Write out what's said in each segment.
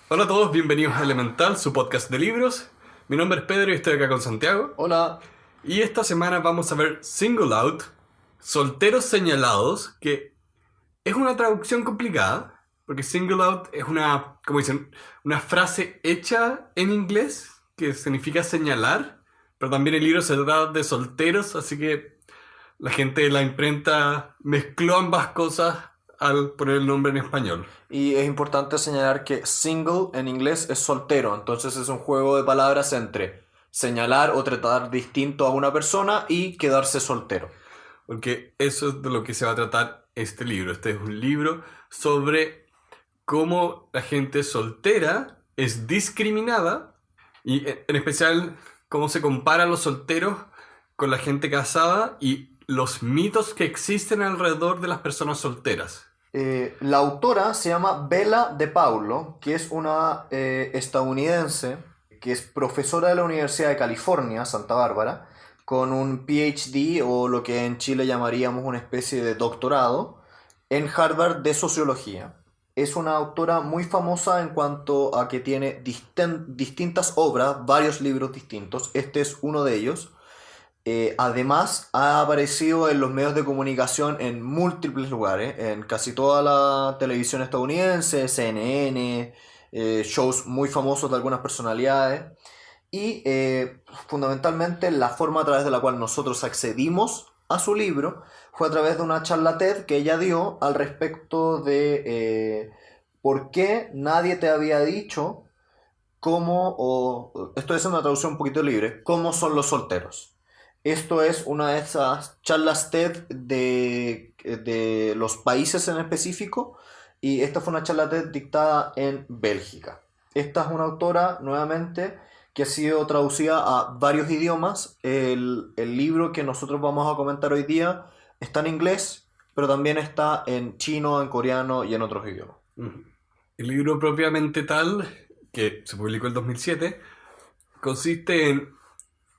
Hola a todos, bienvenidos a Elemental, su podcast de libros. Mi nombre es Pedro y estoy acá con Santiago. Hola. Y esta semana vamos a ver Single Out, Solteros Señalados, que es una traducción complicada, porque Single Out es una, como dicen, una frase hecha en inglés que significa señalar, pero también el libro se trata de solteros, así que la gente de la imprenta mezcló ambas cosas al poner el nombre en español. Y es importante señalar que single en inglés es soltero, entonces es un juego de palabras entre señalar o tratar distinto a una persona y quedarse soltero. Porque eso es de lo que se va a tratar este libro. Este es un libro sobre cómo la gente soltera es discriminada y en especial cómo se compara a los solteros con la gente casada y los mitos que existen alrededor de las personas solteras. La autora se llama Bella De Paulo, que es una estadounidense que es profesora de la Universidad de California, Santa Bárbara, con un PhD o lo que en Chile llamaríamos una especie de doctorado en Harvard de sociología. Es una autora muy famosa en cuanto a que tiene distintas obras, varios libros distintos. Este es uno de ellos. Además, ha aparecido en los medios de comunicación en múltiples lugares, en casi toda la televisión estadounidense, CNN, shows muy famosos de algunas personalidades. Y fundamentalmente la forma a través de la cual nosotros accedimos a su libro fue a través de una charla TED que ella dio al respecto de por qué nadie te había dicho cómo, o esto es una traducción un poquito libre, cómo son los solteros. Esto es una de esas charlas TED de los países en específico y esta fue una charla TED dictada en Bélgica. Esta es una autora, nuevamente, que ha sido traducida a varios idiomas. El libro que nosotros vamos a comentar hoy día está en inglés, pero también está en chino, en coreano y en otros idiomas. El libro propiamente tal, que se publicó en 2007, consiste en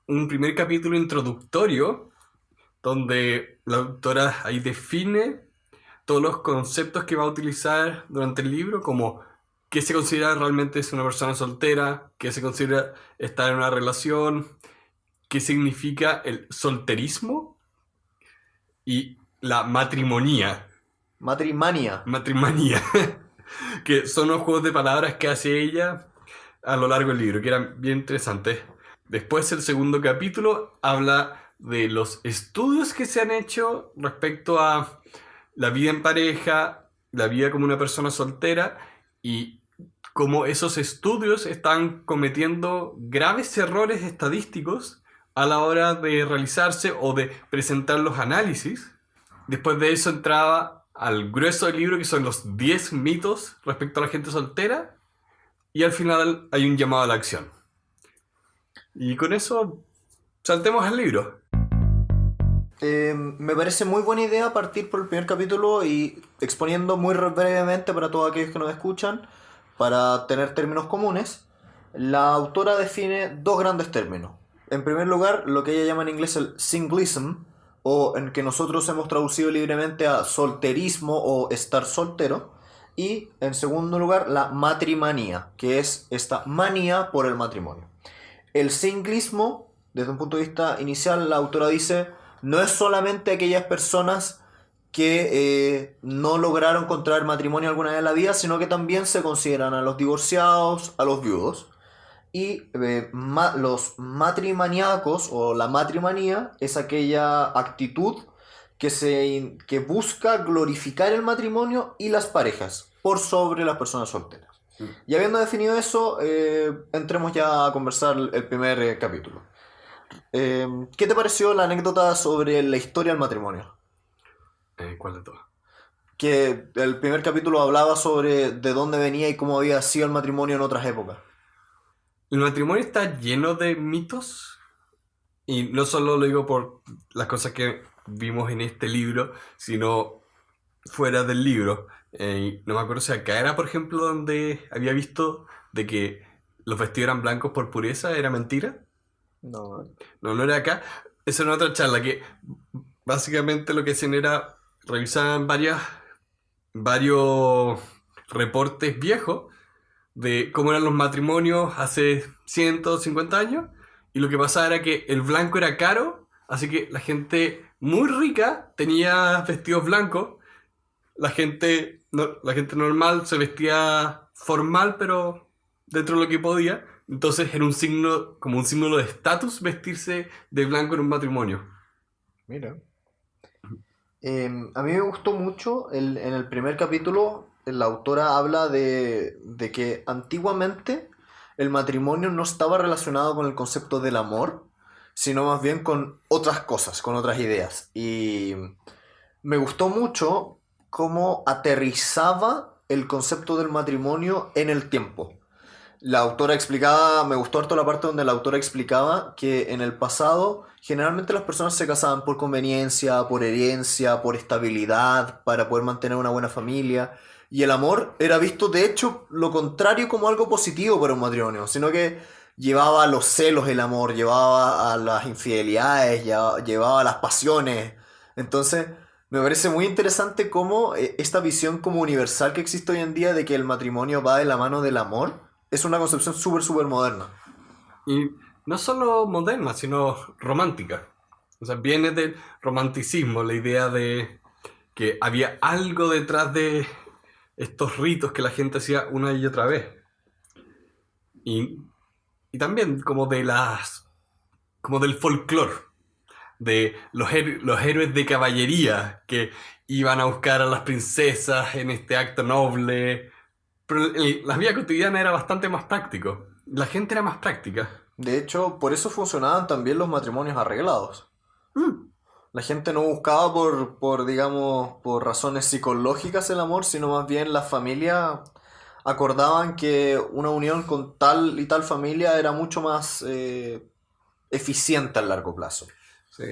un primer capítulo introductorio donde la autora ahí define todos los conceptos que va a utilizar durante el libro, como qué se considera realmente es una persona soltera, qué se considera estar en una relación, qué significa el solterismo y la matrimonía. Matrimania. Matrimonía. Que son los juegos de palabras que hace ella a lo largo del libro, que eran bien interesantes. Después el segundo capítulo habla de los estudios que se han hecho respecto a la vida en pareja, la vida como una persona soltera y cómo esos estudios están cometiendo graves errores estadísticos a la hora de realizarse o de presentar los análisis. Después de eso entraba al grueso del libro, que son los 10 mitos respecto a la gente soltera, y al final hay un llamado a la acción. Y con eso saltemos al libro. Me parece muy buena idea partir por el primer capítulo y exponiendo muy brevemente para todos aquellos que nos escuchan, para tener términos comunes. La autora define dos grandes términos. En primer lugar, lo que ella llama en inglés el singlism, o en que nosotros hemos traducido libremente a solterismo o estar soltero. Y en segundo lugar, la matrimanía, que es esta manía por el matrimonio. El singlismo, desde un punto de vista inicial, la autora dice, no es solamente aquellas personas que no lograron contraer matrimonio alguna vez en la vida, sino que también se consideran a los divorciados, a los viudos. Y los matrimaniacos o la matrimanía es aquella actitud que busca glorificar el matrimonio y las parejas por sobre las personas solteras. Y habiendo definido eso, entremos ya a conversar el primer capítulo. ¿Qué te pareció la anécdota sobre la historia del matrimonio? ¿Cuál de todas? Que el primer capítulo hablaba sobre de dónde venía y cómo había sido el matrimonio en otras épocas. El matrimonio está lleno de mitos, y no solo lo digo por las cosas que vimos en este libro, sino fuera del libro. No me acuerdo si acá era, por ejemplo, donde había visto de que los vestidos eran blancos por pureza, ¿era mentira? No. No, no era acá. Esa era otra charla que básicamente lo que hacían era revisaban varios reportes viejos de cómo eran los matrimonios hace 150 años, y lo que pasaba era que el blanco era caro, así que la gente muy rica tenía vestidos blancos, la gente normal se vestía formal, pero dentro de lo que podía. Entonces era un signo, como un símbolo de estatus vestirse de blanco en un matrimonio. Mira. A mí me gustó mucho, en el primer capítulo, la autora habla de que antiguamente el matrimonio no estaba relacionado con el concepto del amor, sino más bien con otras cosas, con otras ideas. Y me gustó mucho cómo aterrizaba el concepto del matrimonio en el tiempo. La autora explicaba, me gustó harto la parte donde la autora explicaba que en el pasado generalmente las personas se casaban por conveniencia, por herencia, por estabilidad, para poder mantener una buena familia. Y el amor era visto, de hecho, lo contrario como algo positivo para un matrimonio, sino que llevaba a los celos el amor, llevaba a las infidelidades, llevaba a las pasiones. Entonces, me parece muy interesante cómo esta visión como universal que existe hoy en día de que el matrimonio va de la mano del amor es una concepción súper, súper moderna. Y no solo moderna, sino romántica. O sea, viene del romanticismo, la idea de que había algo detrás de estos ritos que la gente hacía una y otra vez. Y, y también como del folclore, de los héroes de caballería que iban a buscar a las princesas en este acto noble. Pero la vida cotidiana era bastante más práctico. La gente era más práctica. De hecho, por eso funcionaban también los matrimonios arreglados. Mm. La gente no buscaba digamos, por razones psicológicas el amor, sino más bien las familias acordaban que una unión con tal y tal familia era mucho más eficiente a largo plazo. Sí.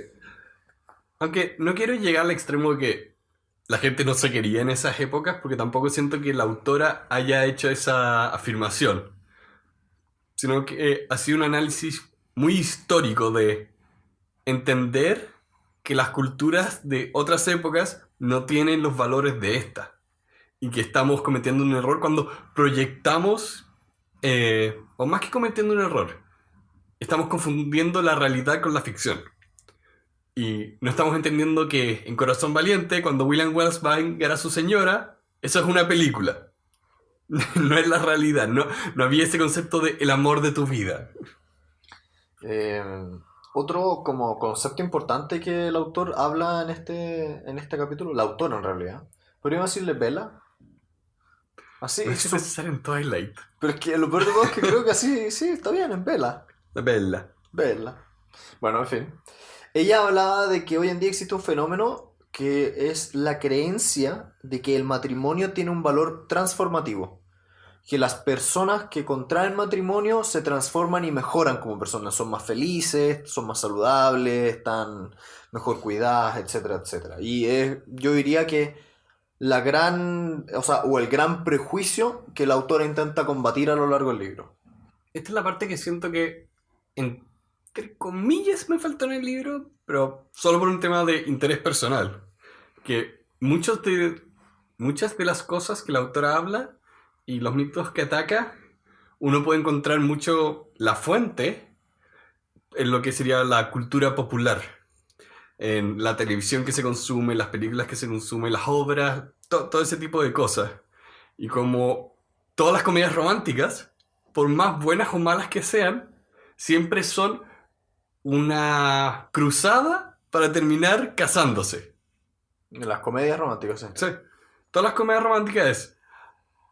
Aunque no quiero llegar al extremo de que la gente no se quería en esas épocas, porque tampoco siento que la autora haya hecho esa afirmación, sino que ha sido un análisis muy histórico de entender que las culturas de otras épocas no tienen los valores de esta, y que estamos cometiendo un error cuando proyectamos, o más que cometiendo un error, estamos confundiendo la realidad con la ficción. Y no estamos entendiendo que en Corazón Valiente, cuando William Wells va a vengar a su señora, eso es una película. No es la realidad. No había ese concepto de el amor de tu vida. Eh, Otro como concepto importante que el autor habla en este capítulo, la autora en realidad, podríamos decirle Bella. Así, No es necesario en Twilight. pero es que lo peor de todo es que creo que así, sí, está bien, es Bella. La Bella. Bella. Bueno, en fin. Ella hablaba de que hoy en día existe un fenómeno que es la creencia de que el matrimonio tiene un valor transformativo. Que las personas que contraen matrimonio se transforman y mejoran como personas. Son más felices, son más saludables, están mejor cuidadas, etcétera, etcétera. Yo diría que o el gran prejuicio que la autora intenta combatir a lo largo del libro. Esta es la parte que siento que, entre comillas, me faltó en el libro, pero solo por un tema de interés personal. Que muchas de las cosas que la autora habla y los mitos que ataca, uno puede encontrar mucho la fuente en lo que sería la cultura popular. En la televisión que se consume, las películas que se consumen, las obras, todo ese tipo de cosas. Y como todas las comedias románticas, por más buenas o malas que sean, siempre son una cruzada para terminar casándose. Las comedias románticas, sí. Sí. Todas las comedias románticas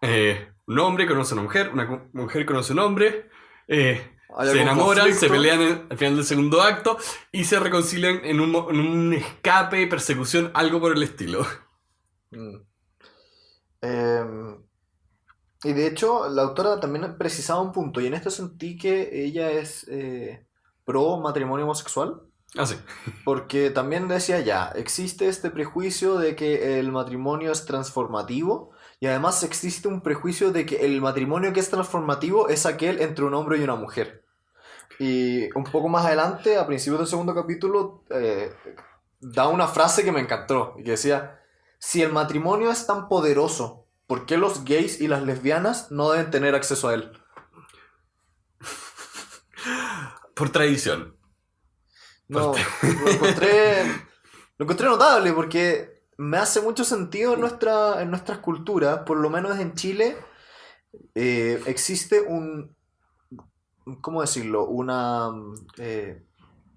es un hombre conoce a una mujer, una mujer conoce a un hombre, se enamoran, se pelean al final del segundo acto y se reconcilian en un escape, persecución, algo por el estilo. Y de hecho, la autora también precisaba un punto, y en esto sentí que ella es pro matrimonio homosexual. Ah, sí. Porque también decía ya, existe este prejuicio de que el matrimonio es transformativo, y además existe un prejuicio de que el matrimonio que es transformativo es aquel entre un hombre y una mujer. Y un poco más adelante, a principios del segundo capítulo, da una frase que me encantó, y que decía, si el matrimonio es tan poderoso ¿por qué los gays y las lesbianas no deben tener acceso a él? Por tradición. No, lo encontré notable porque me hace mucho sentido en nuestras culturas, por lo menos en Chile, existe ¿cómo decirlo?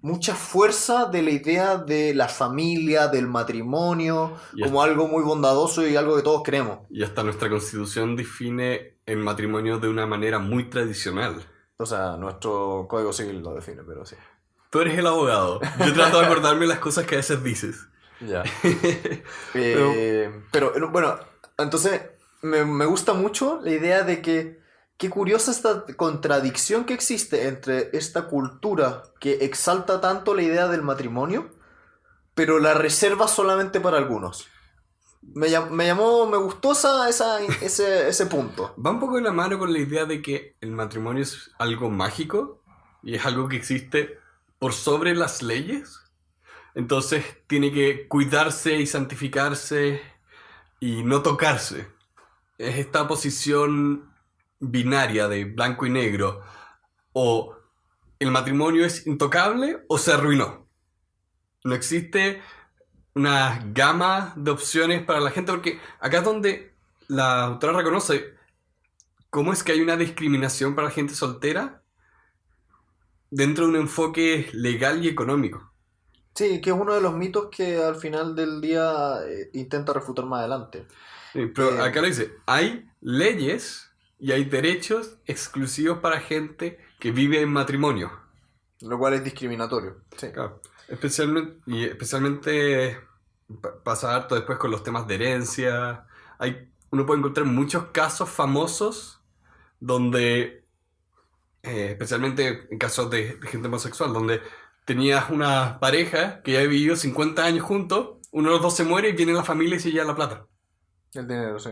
Mucha fuerza de la idea de la familia, del matrimonio, Y como algo muy bondadoso y algo que todos queremos. Y hasta nuestra constitución define el matrimonio de una manera muy tradicional. O sea, nuestro código civil lo define, pero sí. Tú eres el abogado. Yo trato de acordarme las cosas que a veces dices. Ya. Pero bueno, entonces me gusta mucho la idea de que qué curiosa esta contradicción que existe entre esta cultura que exalta tanto la idea del matrimonio, pero la reserva solamente para algunos. Me gustó ese punto. Va un poco de la mano con la idea de que el matrimonio es algo mágico y es algo que existe por sobre las leyes. Entonces tiene que cuidarse y santificarse y no tocarse. Es esta posición binaria de blanco y negro. O el matrimonio es intocable o se arruinó. No existe una gama de opciones para la gente, porque acá es donde la autora reconoce cómo es que hay una discriminación para la gente soltera dentro de un enfoque legal y económico. Sí, que es uno de los mitos que al final del día intenta refutar más adelante. Pero acá lo dice, hay leyes y hay derechos exclusivos para gente que vive en matrimonio. Lo cual es discriminatorio. Sí. Claro. Especialmente pasa harto después con los temas de herencia. Uno puede encontrar muchos casos famosos donde, especialmente en casos de gente homosexual, donde tenías una pareja que ya había vivido 50 años juntos, uno de los dos se muere y viene la familia y se lleva la plata. El dinero, sí.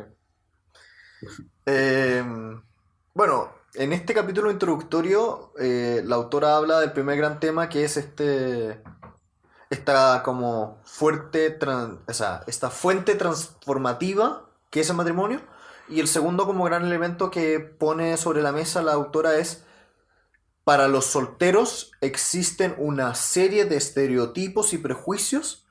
Bueno, en este capítulo introductorio, la autora habla del primer gran tema que es esta como esta fuente transformativa que es el matrimonio. Y el segundo como gran elemento que pone sobre la mesa la autora es: para los solteros existen una serie de estereotipos y prejuicios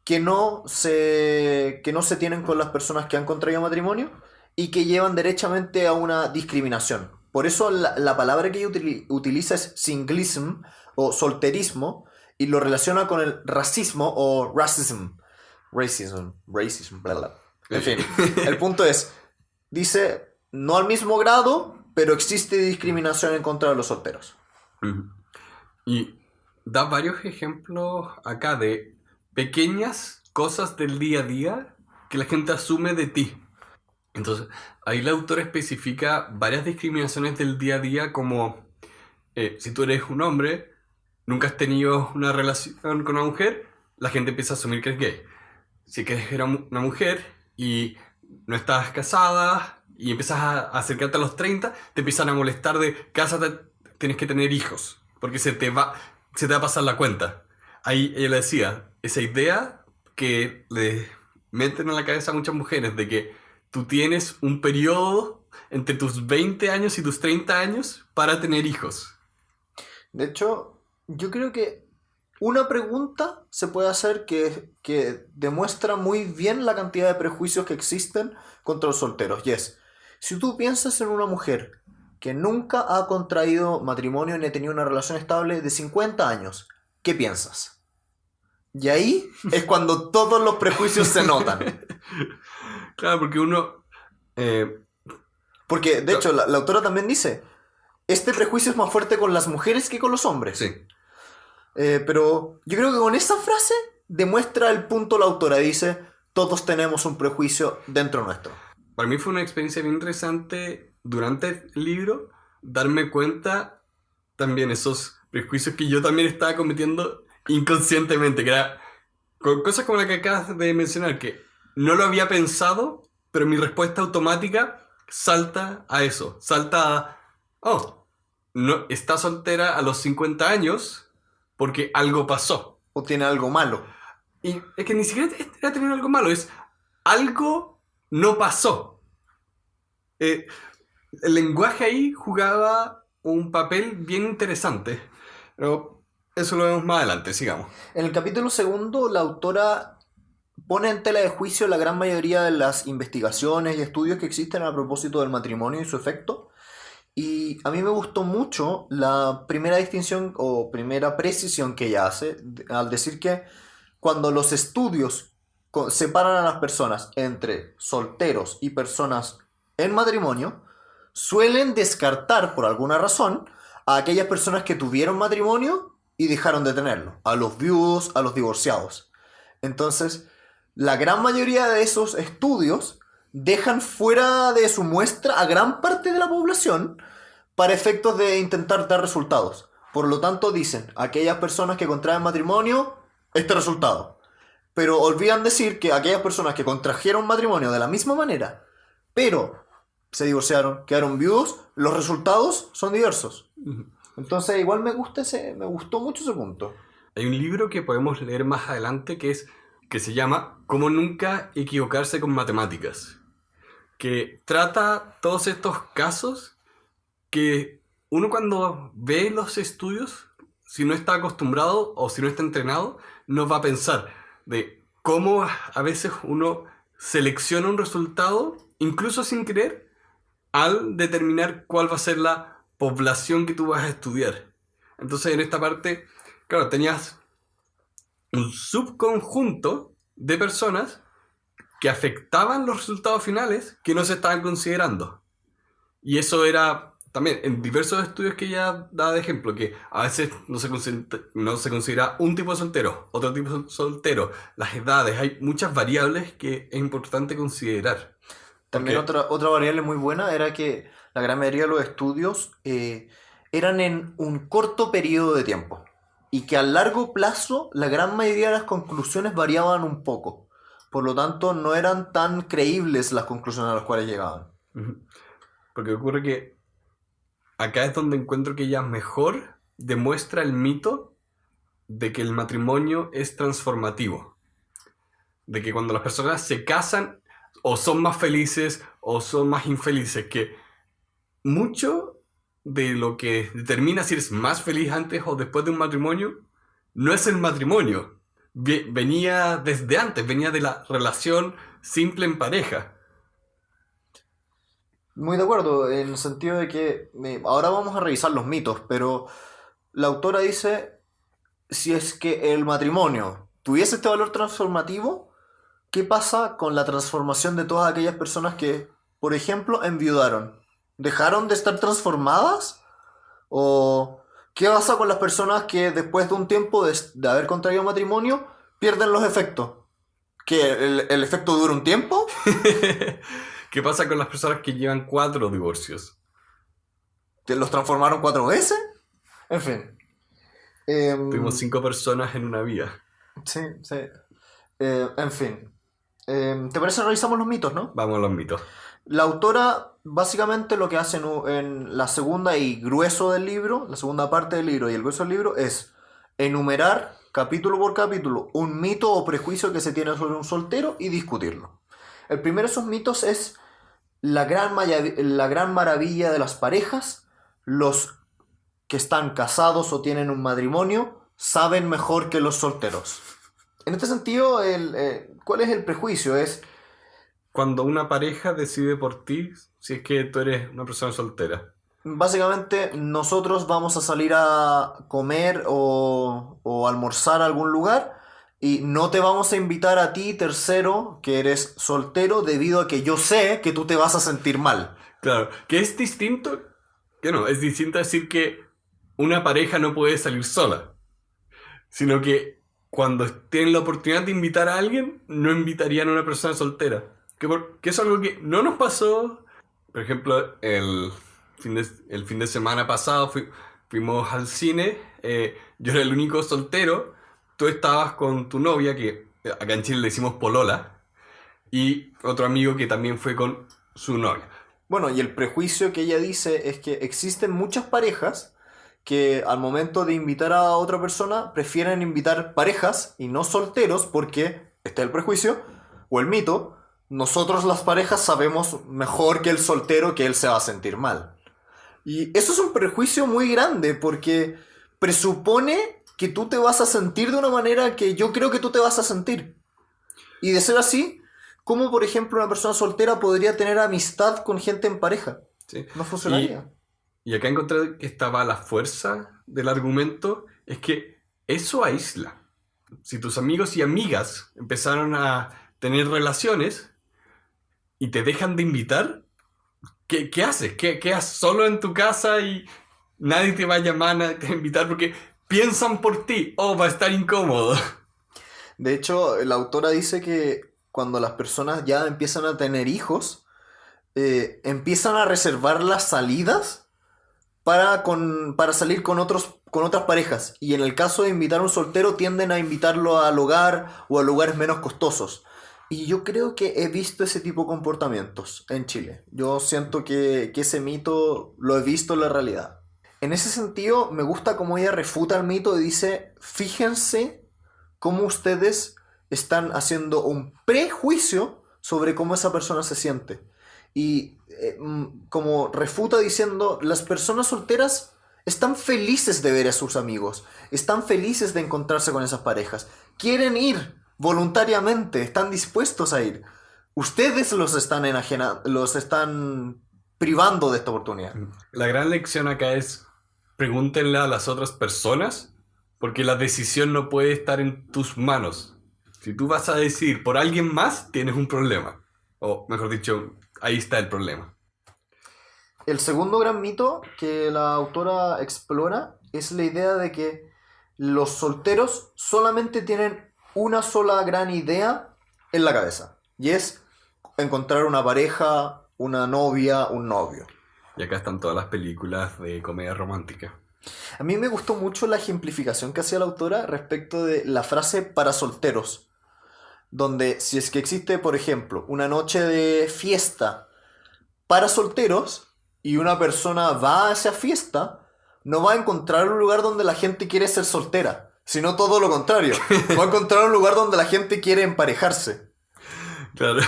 que no se tienen con las personas que han contraído matrimonio y que llevan derechamente a una discriminación. Por eso la palabra que ella utiliza es singlism o solterismo y lo relaciona con el racismo o racism. Racism, bla, bla. En fin, el punto es, dice, no al mismo grado, pero existe discriminación en contra de los solteros. Y da varios ejemplos acá de pequeñas cosas del día a día que la gente asume de ti. Entonces, ahí la autora especifica varias discriminaciones del día a día como si tú eres un hombre, nunca has tenido una relación con una mujer, la gente empieza a asumir que eres gay. Si eres una mujer y no estás casada y empiezas a acercarte a los 30, te empiezan a molestar de cásate, tienes que tener hijos, porque se te va a pasar la cuenta. Ahí ella le decía, esa idea que le meten en la cabeza a muchas mujeres de que tú tienes un periodo entre tus 20 años y tus 30 años para tener hijos. De hecho, yo creo que una pregunta se puede hacer que demuestra muy bien la cantidad de prejuicios que existen contra los solteros. Y es, si tú piensas en una mujer que nunca ha contraído matrimonio ni ha tenido una relación estable de 50 años, ¿qué piensas? Y ahí es cuando todos los prejuicios se notan. Claro, porque uno... Porque, de hecho, la autora también dice, este prejuicio es más fuerte con las mujeres que con los hombres. Sí. Pero yo creo que con esa frase demuestra el punto la autora. Dice, todos tenemos un prejuicio dentro nuestro. Para mí fue una experiencia bien interesante durante el libro darme cuenta también esos prejuicios que yo también estaba cometiendo inconscientemente, que era con cosas como la que acabas de mencionar, que no lo había pensado, pero mi respuesta automática salta a eso, salta a, oh, no, está soltera a los 50 años porque algo pasó. O tiene algo malo. Y es que ni siquiera era tener algo malo, es algo no pasó. Eh, el lenguaje ahí jugaba un papel bien interesante, pero eso lo vemos más adelante, sigamos. En el capítulo segundo, la autora pone en tela de juicio la gran mayoría de las investigaciones y estudios que existen a propósito del matrimonio y su efecto. Y a mí me gustó mucho la primera distinción o primera precisión que ella hace al decir que cuando los estudios separan a las personas entre solteros y personas en matrimonio, suelen descartar por alguna razón a aquellas personas que tuvieron matrimonio y dejaron de tenerlo, a los viudos, a los divorciados. Entonces, la gran mayoría de esos estudios dejan fuera de su muestra a gran parte de la población para efectos de intentar dar resultados. Por lo tanto, dicen, aquellas personas que contraen matrimonio, este resultado. Pero olvidan decir que aquellas personas que contrajeron matrimonio de la misma manera, pero se divorciaron, quedaron viudos, los resultados son diversos. Entonces, igual me gustó mucho ese punto. Hay un libro que podemos leer más adelante que se llama Cómo nunca equivocarse con matemáticas, que trata todos estos casos que uno cuando ve los estudios, si no está acostumbrado o si no está entrenado, no va a pensar de cómo a veces uno selecciona un resultado, incluso sin querer, al determinar cuál va a ser la población que tú vas a estudiar. Entonces en esta parte, claro, tenías un subconjunto de personas que afectaban los resultados finales que no se estaban considerando. Y eso era también en diversos estudios que ella da de ejemplo, que a veces no se considera un tipo de soltero, otro tipo de soltero, las edades, hay muchas variables que es importante considerar. También Porque, otra variable muy buena era que la gran mayoría de los estudios eran en un corto periodo de tiempo y que a largo plazo la gran mayoría de las conclusiones variaban un poco. Por lo tanto, no eran tan creíbles las conclusiones a las cuales llegaban. porque ocurre que acá es donde encuentro que ella mejor demuestra el mito de que el matrimonio es transformativo. De que cuando las personas se casan o son más felices o son más infelices, que mucho de lo que determina si eres más feliz antes o después de un matrimonio no es el matrimonio. Venía desde antes, venía de la relación simple en pareja. Muy de acuerdo, en el sentido de que ahora vamos a revisar los mitos, pero la autora dice, si es que el matrimonio tuviese este valor transformativo, ¿qué pasa con la transformación de todas aquellas personas que, por ejemplo, enviudaron? ¿Dejaron de estar transformadas? ¿O qué pasa con las personas que después de un tiempo de haber contraído matrimonio pierden los efectos? ¿Que el efecto dura un tiempo? ¿Qué pasa con las personas que llevan 4 divorcios? ¿Que los transformaron 4 veces? En fin. Tuvimos 5 personas en una vida. Sí, sí. En fin. ¿Te parece revisamos los mitos, no? Vamos a los mitos. La autora básicamente lo que hace en la segunda y grueso del libro, la segunda parte del libro y el grueso del libro es enumerar capítulo por capítulo un mito o prejuicio que se tiene sobre un soltero y discutirlo. El primero de esos mitos es la gran maravilla de las parejas, los que están casados o tienen un matrimonio saben mejor que los solteros. En este sentido, ¿cuál es el prejuicio? Es Cuando una pareja decide por ti, si es que tú eres una persona soltera. básicamente nosotros vamos a salir a comer o almorzar a algún lugar y no te vamos a invitar a ti, tercero, que eres soltero, debido a que yo sé que tú te vas a sentir mal. Claro, que es distinto, que no, es distinto decir que una pareja no puede salir sola, sino que cuando tienen la oportunidad de invitar a alguien, no invitarían a una persona soltera. Que es algo que no nos pasó. Por ejemplo, el fin de semana pasado fuimos al cine, yo era el único soltero, tú estabas con tu novia, que acá en Chile le decimos polola, y otro amigo que también fue con su novia. Bueno, y el prejuicio que ella dice es que existen muchas parejas que al momento de invitar a otra persona prefieren invitar parejas y no solteros porque, este es el prejuicio o el mito, nosotros las parejas sabemos mejor que el soltero que él se va a sentir mal. Y eso es un prejuicio muy grande porque presupone que tú te vas a sentir de una manera que yo creo que tú te vas a sentir. Y de ser así, ¿cómo por ejemplo una persona soltera podría tener amistad con gente en pareja? ¿sí? No funcionaría. Y acá encontré que estaba la fuerza del argumento, es que eso aísla. Si tus amigos y amigas empezaron a tener relaciones y te dejan de invitar, ¿qué haces? ¿Qué haces solo en tu casa y nadie te va a llamar, nadie te va a invitar porque piensan por ti? Oh, va a estar incómodo. De hecho, la autora dice que cuando las personas ya empiezan a tener hijos, empiezan a reservar las salidas para salir con otras parejas. Y en el caso de invitar a un soltero, tienden a invitarlo al hogar o a lugares menos costosos. Y yo creo que he visto ese tipo de comportamientos en Chile. Yo siento que ese mito lo he visto en la realidad. En ese sentido, me gusta cómo ella refuta el mito y dice, fíjense cómo ustedes están haciendo un prejuicio sobre cómo esa persona se siente. Y como refuta diciendo, las personas solteras están felices de ver a sus amigos, están felices de encontrarse con esas parejas, quieren ir voluntariamente, están dispuestos a ir. Ustedes los están privando de esta oportunidad. La gran lección acá es pregúntenle a las otras personas porque la decisión no puede estar en tus manos. Si tú vas a decidir por alguien más, tienes un problema. O mejor dicho, ahí está el problema. El segundo gran mito que la autora explora es la idea de que los solteros solamente tienen una sola gran idea en la cabeza. Y es encontrar una pareja, una novia, un novio. Y acá están todas las películas de comedia romántica. A mí me gustó mucho la ejemplificación que hacía la autora respecto de la frase para solteros. Donde si es que existe, por ejemplo, una noche de fiesta para solteros y una persona va a esa fiesta, no va a encontrar un lugar donde la gente quiere ser soltera, sino todo lo contrario. Va a encontrar un lugar donde la gente quiere emparejarse. Claro.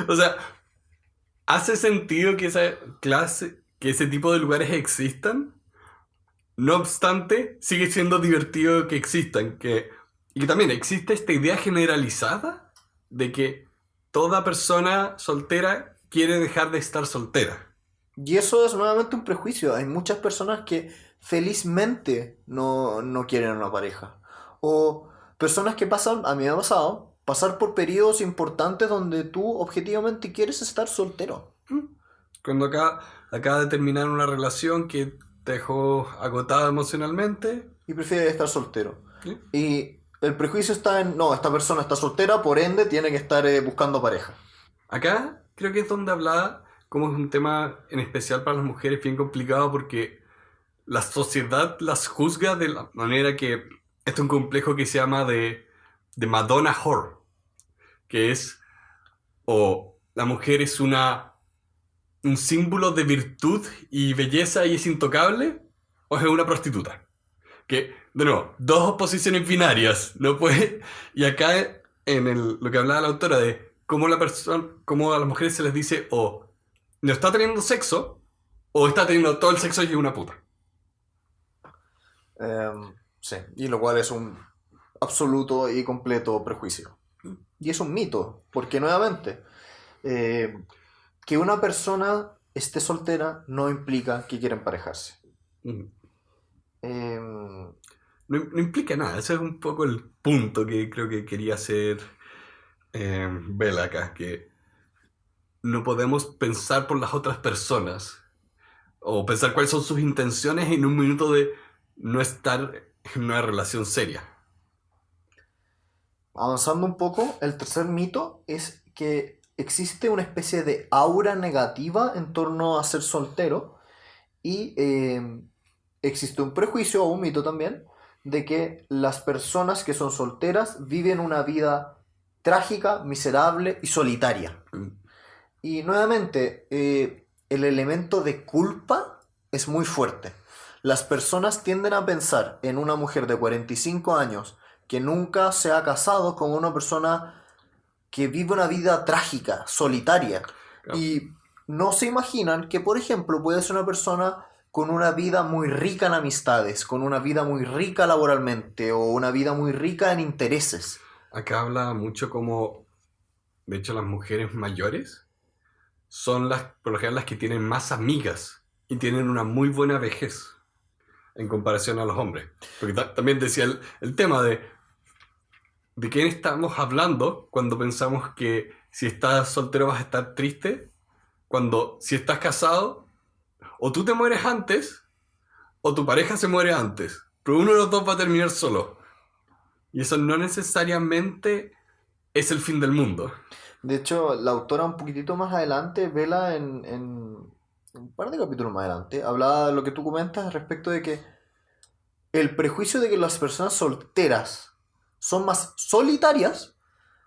O sea, ¿hace sentido que que ese tipo de lugares existan? No obstante, sigue siendo divertido que existan. Y que también existe esta idea generalizada de que toda persona soltera quiere dejar de estar soltera. Y eso es nuevamente un prejuicio. Hay muchas personas que felizmente no quieren una pareja. O personas que pasan, a mí me ha pasado, pasar por periodos importantes donde tú objetivamente quieres estar soltero. Cuando acaba de terminar una relación que te dejó agotado emocionalmente. Y prefieres estar soltero. ¿Sí? Y el prejuicio está en, no, esta persona está soltera, por ende tiene que estar buscando pareja. Acá creo que es donde hablaba, como es un tema en especial para las mujeres bien complicado porque la sociedad las juzga de la manera que... Esto es un complejo que se llama de Madonna Whore, que es o la mujer es un símbolo de virtud y belleza y es intocable, o es una prostituta. Que, de nuevo, dos posiciones binarias, no puede... Y acá lo que hablaba la autora de cómo cómo a las mujeres se les dice o no está teniendo sexo o está teniendo todo el sexo y es una puta. Sí, y lo cual es un absoluto y completo prejuicio. Y es un mito, porque nuevamente, que una persona esté soltera no implica que quiera emparejarse. Mm. Eh, No implica nada, ese es un poco el punto que creo que quería hacer Bella acá, que no podemos pensar por las otras personas o pensar cuáles son sus intenciones en un minuto de no estar en una relación seria. Avanzando un poco, el tercer mito es que existe una especie de aura negativa en torno a ser soltero y existe un prejuicio o un mito también de que las personas que son solteras viven una vida trágica, miserable y solitaria. Y nuevamente, el elemento de culpa es muy fuerte. Las personas tienden a pensar en una mujer de 45 años que nunca se ha casado como una persona que vive una vida trágica, solitaria. Claro. Y no se imaginan que, por ejemplo, puede ser una persona con una vida muy rica en amistades, con una vida muy rica laboralmente o una vida muy rica en intereses. Acá habla mucho como, de hecho, las mujeres mayores son por lo general las que tienen más amigas y tienen una muy buena vejez en comparación a los hombres. Porque también decía el tema de quién estamos hablando cuando pensamos que si estás soltero vas a estar triste, cuando si estás casado, o tú te mueres antes, o tu pareja se muere antes, pero uno de los dos va a terminar solo. Y eso no necesariamente es el fin del mundo. De hecho, la autora un poquitito más adelante, Vela, en un par de capítulos más adelante, hablaba de lo que tú comentas respecto de que el prejuicio de que las personas solteras son más solitarias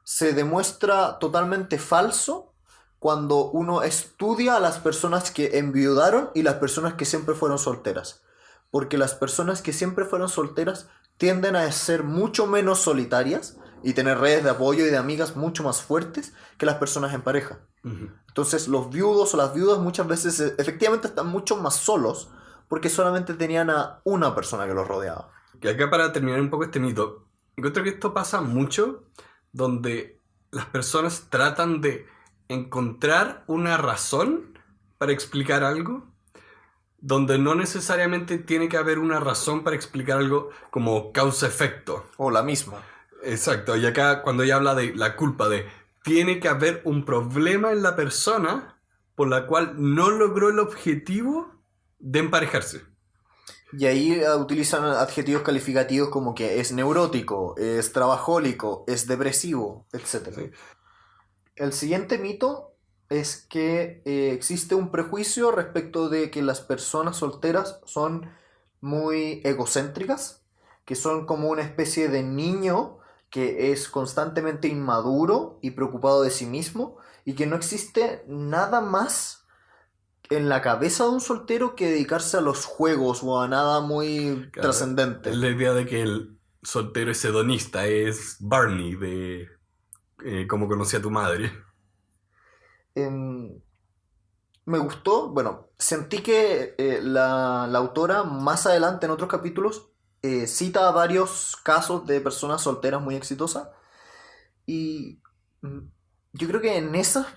se demuestra totalmente falso cuando uno estudia a las personas que enviudaron y las personas que siempre fueron solteras. Porque las personas que siempre fueron solteras tienden a ser mucho menos solitarias y tener redes de apoyo y de amigas mucho más fuertes que las personas en pareja. Uh-huh. Entonces los viudos o las viudas muchas veces efectivamente están mucho más solos porque solamente tenían a una persona que los rodeaba. Y acá, para terminar un poco este mito, encuentro que esto pasa mucho donde las personas tratan de encontrar una razón para explicar algo, donde no necesariamente tiene que haber una razón para explicar algo como causa-efecto. O la misma. Exacto, y acá cuando ella habla de la culpa, tiene que haber un problema en la persona por la cual no logró el objetivo de emparejarse. Y ahí utilizan adjetivos calificativos como que es neurótico, es trabajólico, es depresivo, etc. Sí. El siguiente mito es que existe un prejuicio respecto de que las personas solteras son muy egocéntricas, que son como una especie de niño que es constantemente inmaduro y preocupado de sí mismo y que no existe nada más en la cabeza de un soltero que dedicarse a los juegos o a nada muy Claro, trascendente. la idea de que el soltero es hedonista, es Barney de Cómo conocí a tu madre. Me gustó, bueno, sentí que la autora más adelante en otros capítulos cita varios casos de personas solteras muy exitosas y yo creo que en esos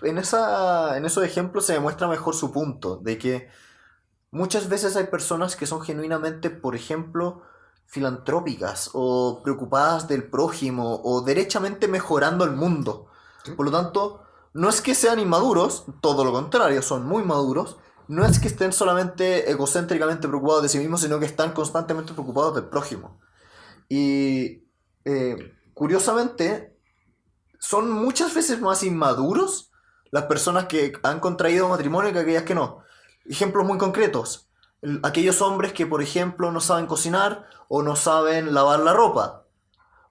ejemplos se demuestra mejor su punto, de que muchas veces hay personas que son genuinamente, por ejemplo, filantrópicas o preocupadas del prójimo o derechamente mejorando el mundo. Por lo tanto, no es que sean inmaduros, todo lo contrario, son muy maduros. No es que estén solamente egocéntricamente preocupados de sí mismos, sino que están constantemente preocupados del prójimo. Y curiosamente, son muchas veces más inmaduros las personas que han contraído matrimonio que aquellas que no. Ejemplos muy concretos. Aquellos hombres que, por ejemplo, no saben cocinar o no saben lavar la ropa.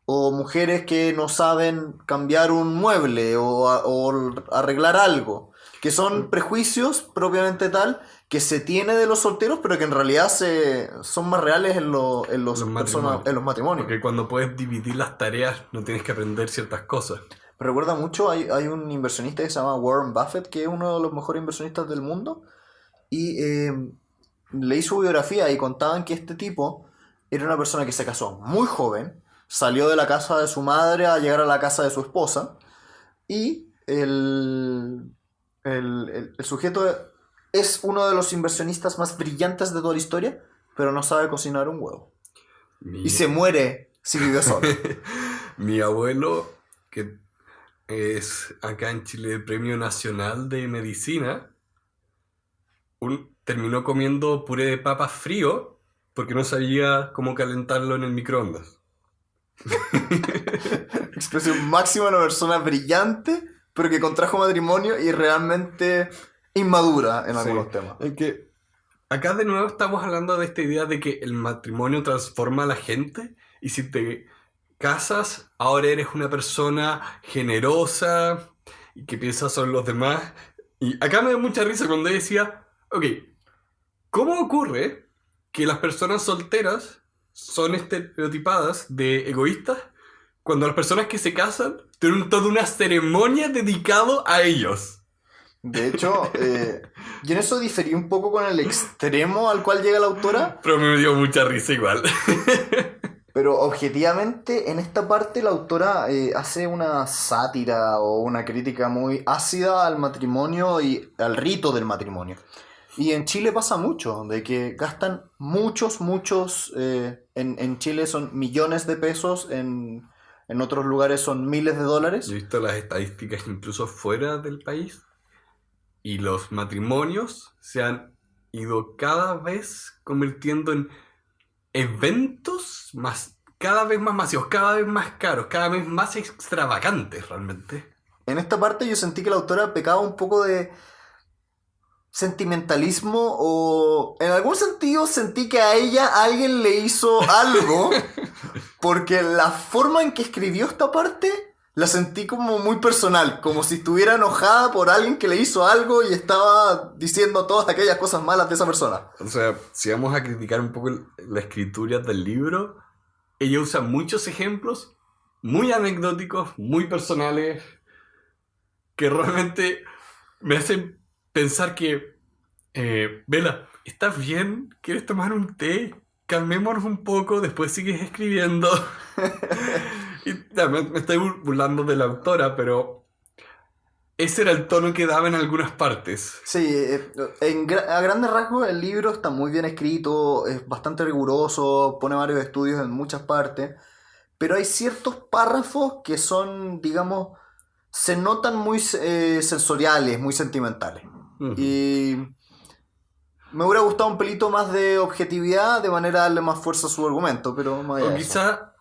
O mujeres que no saben cambiar un mueble o arreglar algo. Que son prejuicios propiamente tal que se tiene de los solteros, pero que en realidad son más reales en los matrimonios. Porque cuando puedes dividir las tareas no tienes que aprender ciertas cosas. Me recuerda mucho, hay un inversionista que se llama Warren Buffett, que es uno de los mejores inversionistas del mundo. Y leí su biografía y contaban que este tipo era una persona que se casó muy joven, salió de la casa de su madre a llegar a la casa de su esposa y el sujeto es uno de los inversionistas más brillantes de toda la historia, pero no sabe cocinar un huevo. Y se muere si vive solo. Mi abuelo, que es acá en Chile el Premio Nacional de Medicina, terminó comiendo puré de papas frío porque no sabía cómo calentarlo en el microondas. Expresión máxima de una persona brillante, pero que contrajo matrimonio y realmente inmadura en algunos temas. Es que acá de nuevo estamos hablando de esta idea de que el matrimonio transforma a la gente y si te casas, ahora eres una persona generosa y que piensa sobre los demás. Y acá me da mucha risa cuando decía, ok, ¿cómo ocurre que las personas solteras son estereotipadas de egoístas cuando las personas que se casan tienen toda una ceremonia dedicada a ellos. De hecho, yo en eso diferí un poco con el extremo al cual llega la autora, Pero me dio mucha risa igual. pero objetivamente en esta parte la autora hace una sátira o una crítica muy ácida al matrimonio y al rito del matrimonio. Y en Chile pasa mucho, de que gastan muchos, en Chile son millones de pesos, en otros lugares son miles de dólares. Yo he visto las estadísticas incluso fuera del país y los matrimonios se han ido cada vez convirtiendo en eventos cada vez más masivos, cada vez más caros, cada vez más extravagantes realmente. En esta parte yo sentí que la autora pecaba un poco de sentimentalismo o en algún sentido sentí que a ella alguien le hizo algo porque la forma en que escribió esta parte la sentí como muy personal, como si estuviera enojada por alguien que le hizo algo y estaba diciendo todas aquellas cosas malas de esa persona. O sea, si vamos a criticar un poco la escritura del libro, ella usa muchos ejemplos muy anecdóticos, muy personales, que realmente me hacen pensar que, Bella, ¿estás bien? ¿Quieres tomar un té? Calmémonos un poco, después sigues escribiendo. Y ya, me estoy burlando de la autora, pero ese era el tono que daba en algunas partes. Sí, a grandes rasgos el libro está muy bien escrito, es bastante riguroso, pone varios estudios en muchas partes, pero hay ciertos párrafos que son, digamos, se notan muy sensoriales, muy sentimentales. Ujú. Y me hubiera gustado un pelito más de objetividad, de manera a darle más fuerza a su argumento, pero más allá O de eso.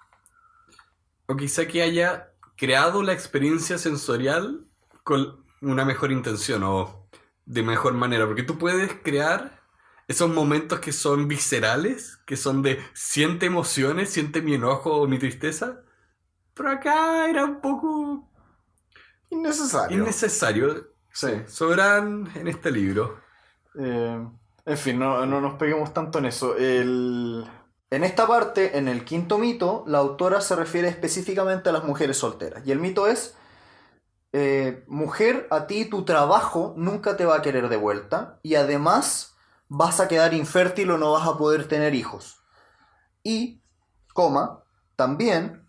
quizá que haya creado la experiencia sensorial con una mejor intención o de mejor manera, porque tú puedes crear esos momentos que son viscerales, que son de siente emociones, siente mi enojo o mi tristeza, pero acá era un poco Innecesario. innecesario. Sí. Sobran en este libro. En fin, no nos peguemos tanto en eso. En esta parte, en el quinto mito, la autora se refiere específicamente a las mujeres solteras. Y el mito es, mujer, a ti tu trabajo nunca te va a querer de vuelta y además vas a quedar infértil o no vas a poder tener hijos. Y, también,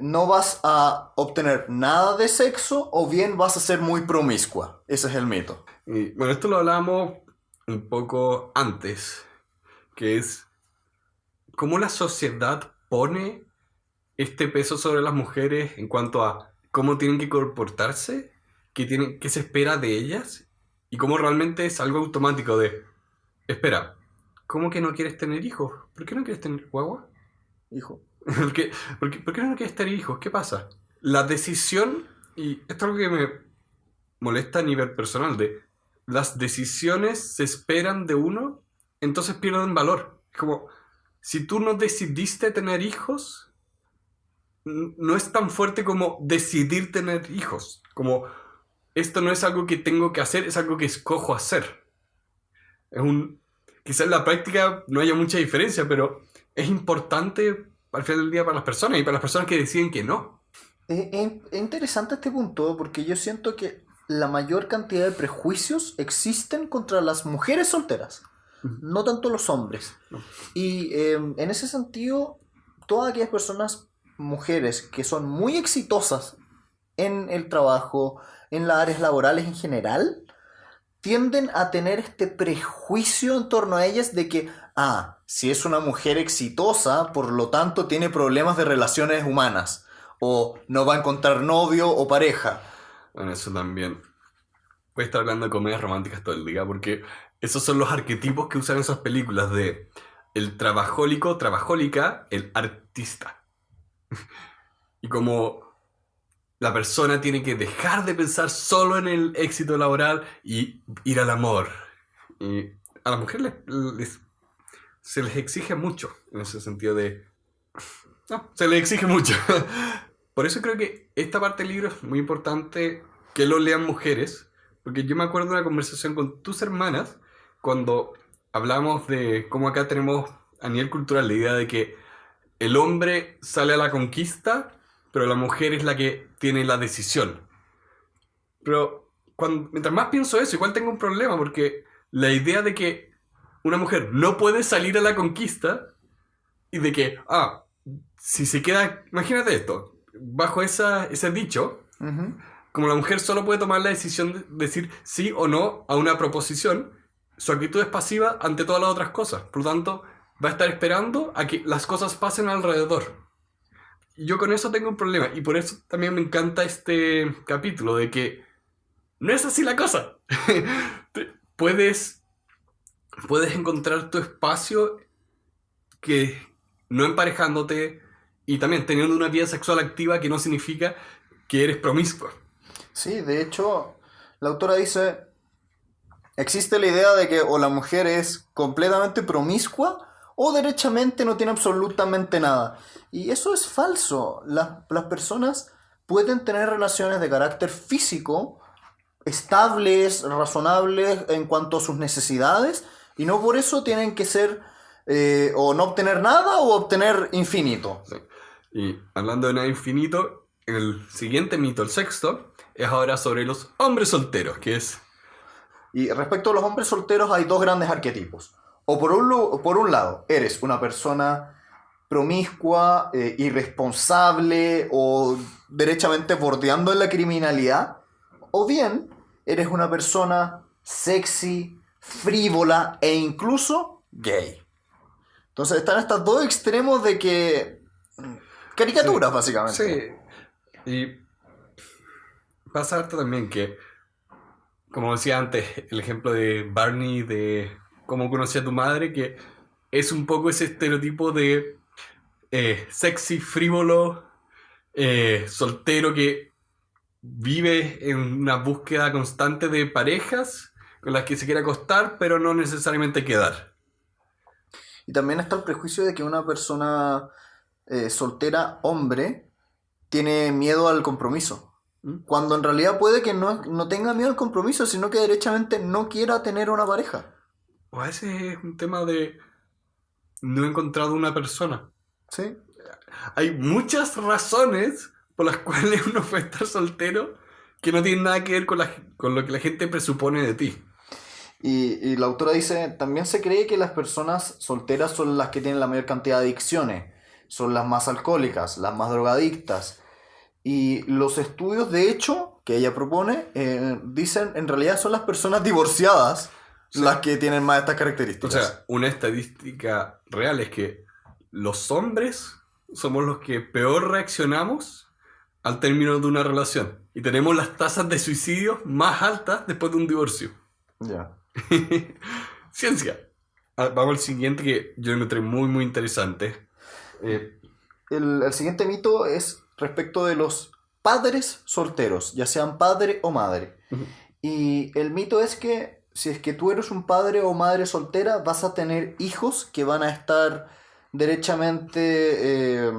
no vas a obtener nada de sexo o bien vas a ser muy promiscua. Ese es el mito. Y, bueno, esto lo hablábamos un poco antes, que es cómo la sociedad pone este peso sobre las mujeres en cuanto a cómo tienen que comportarse, qué se espera de ellas, y cómo realmente es algo automático de, espera, ¿cómo que no quieres tener hijos? ¿Por qué no quieres tener guagua? Hijo. ¿Por qué no quieres tener hijos? ¿Qué pasa? La decisión, y esto es algo que me molesta a nivel personal, de las decisiones se esperan de uno, entonces pierden valor. Es como, si tú no decidiste tener hijos, no es tan fuerte como decidir tener hijos. Como, esto no es algo que tengo que hacer, es algo que escojo hacer. Quizás en la práctica no haya mucha diferencia, pero es importante al final del día para las personas y para las personas que deciden que no. Es interesante este punto porque yo siento que la mayor cantidad de prejuicios existen contra las mujeres solteras, no tanto los hombres. No. Y en ese sentido, todas aquellas personas, mujeres, que son muy exitosas en el trabajo, en las áreas laborales en general, tienden a tener este prejuicio en torno a ellas de que, si es una mujer exitosa, por lo tanto tiene problemas de relaciones humanas, o no va a encontrar novio o pareja. Bueno, eso también. Voy a estar hablando de comedias románticas todo el día, porque esos son los arquetipos que usan esas películas de el trabajólico, trabajólica, el artista. Y como la persona tiene que dejar de pensar solo en el éxito laboral y ir al amor. Y a las mujeres se les exige mucho, en ese sentido de... No, se les exige mucho. Por eso creo que esta parte del libro es muy importante que lo lean mujeres, porque yo me acuerdo de una conversación con tus hermanas cuando hablamos de cómo acá tenemos a nivel cultural la idea de que el hombre sale a la conquista, pero la mujer es la que tiene la decisión. Pero mientras más pienso eso, igual tengo un problema, porque la idea de que una mujer no puede salir a la conquista y de que, si se queda, imagínate esto, bajo ese dicho, Ujú. como la mujer solo puede tomar la decisión de decir sí o no a una proposición, su actitud es pasiva ante todas las otras cosas. Por lo tanto, va a estar esperando a que las cosas pasen alrededor. Y yo con eso tengo un problema. Y por eso también me encanta este capítulo, de que no es así la cosa. Puedes encontrar tu espacio que no emparejándote y también teniendo una vida sexual activa, que no significa que eres promiscua. Sí, de hecho, la autora dice, existe la idea de que o la mujer es completamente promiscua o derechamente no tiene absolutamente nada. Y eso es falso. Las personas pueden tener relaciones de carácter físico, estables, razonables en cuanto a sus necesidades, y no por eso tienen que ser o no obtener nada o obtener infinito. Sí. Y hablando de nada infinito, el siguiente mito, el sexto, es ahora sobre los hombres solteros, que es... Y respecto a los hombres solteros hay dos grandes arquetipos. O por un lado, eres una persona promiscua, irresponsable o derechamente bordeando en la criminalidad, o bien eres una persona sexy, frívola e incluso gay. Entonces están estos dos extremos de que... caricaturas, Sí, básicamente. sí. Y pasa harto también que, como decía antes, el ejemplo de Barney, de cómo conocí a tu madre, que es un poco ese estereotipo de sexy, frívolo, soltero, que vive en una búsqueda constante de parejas con las que se quiere acostar, pero no necesariamente quedar. Y también está el prejuicio de que una persona soltera, hombre, tiene miedo al compromiso. ¿Mm? Cuando en realidad puede que no tenga miedo al compromiso, sino que derechamente no quiera tener una pareja. O a veces es un tema de no he encontrado una persona. ¿Sí? Hay muchas razones por las cuales uno puede estar soltero que no tienen nada que ver con lo que la gente presupone de ti. Y la autora dice, también se cree que las personas solteras son las que tienen la mayor cantidad de adicciones, son las más alcohólicas, las más drogadictas. Y los estudios, de hecho, que ella propone, dicen en realidad son las personas divorciadas Sí. las que tienen más estas O características. sea, una estadística real es que los hombres somos los que peor reaccionamos al término de una relación. Y tenemos las tasas de suicidio más altas después de un divorcio. Ya. Ciencia. Vamos al siguiente, que yo encontré muy, muy interesante. El siguiente mito es respecto de los padres solteros, ya sean padre o madre. Ujú. Y el mito es que si es que tú eres un padre o madre soltera, vas a tener hijos que van a estar derechamente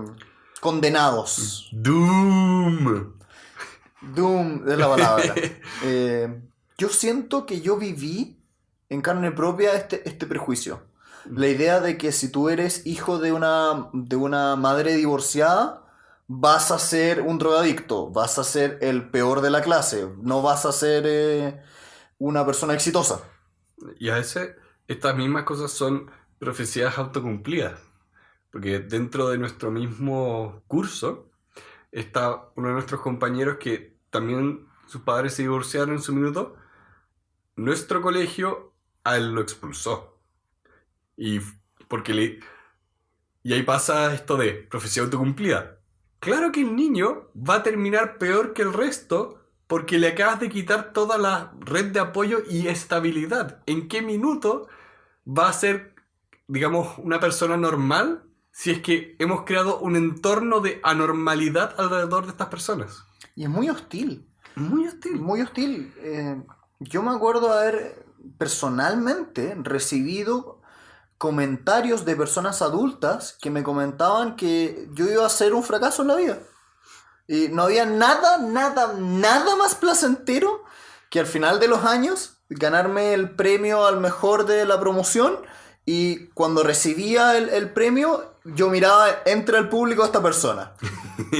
condenados. Doom. Doom es la palabra. Yo siento que yo viví en carne propia este prejuicio. La idea de que si tú eres hijo de una madre divorciada, vas a ser un drogadicto, vas a ser el peor de la clase, no vas a ser una persona exitosa. Y a veces estas mismas cosas son profecías autocumplidas. Porque dentro de nuestro mismo curso está uno de nuestros compañeros que también sus padres se divorciaron en su minuto. Nuestro colegio a él lo expulsó. Y y ahí pasa esto de profecía autocumplida. Claro que el niño va a terminar peor que el resto porque le acabas de quitar toda la red de apoyo y estabilidad. ¿En qué minuto va a ser, digamos, una persona normal si es que hemos creado un entorno de anormalidad alrededor de estas personas? Y es muy hostil. Muy hostil. Muy hostil. Yo me acuerdo haber personalmente recibido comentarios de personas adultas que me comentaban que yo iba a ser un fracaso en la vida. Y no había nada más placentero que al final de los años ganarme el premio al mejor de la promoción y cuando recibía el premio, yo miraba entre el público a esta persona.